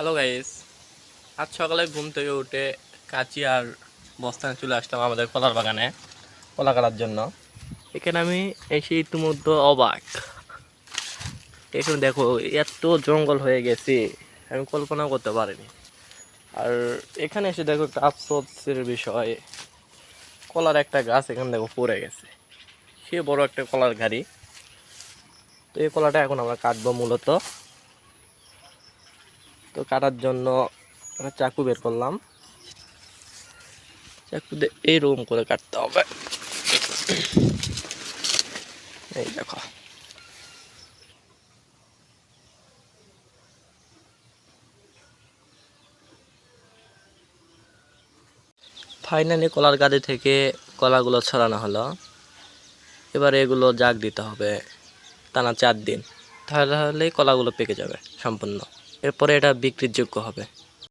Hello guys, আজ সকালে ঘুম থেকে উঠে কাঁচি আর বস্তায় চলে আসলাম আমাদের কলার বাগানে কলা কাটার জন্য। এখানে আমি এসে ইতিমধ্যে অবাক। এখানে দেখো, এত জঙ্গল হয়ে গেছে আমি কল্পনা করতে পারিনি। আর এখানে এসে দেখো একটা আফসোসের বিষয়, কলার একটা গাছ এখানে দেখো পড়ে গেছে। সে বড় একটা কলার গাড়ি। তো এই কলাটা এখন আমরা কাটবো মূলত। তো কাটার জন্য একটা চাকু বের করলাম। চাকু দিয়ে এইরকম করে কাটতে হবে। এই দেখো, ফাইনালি কলার গাদি থেকে কলাগুলো ছড়ানো হলো। এবারে এগুলো জাগ দিতে হবে টানা 4 দিন, তাহলেই কলাগুলো পেকে যাবে সম্পূর্ণ। এরপরে এটা বিক্রির যোগ্য হবে।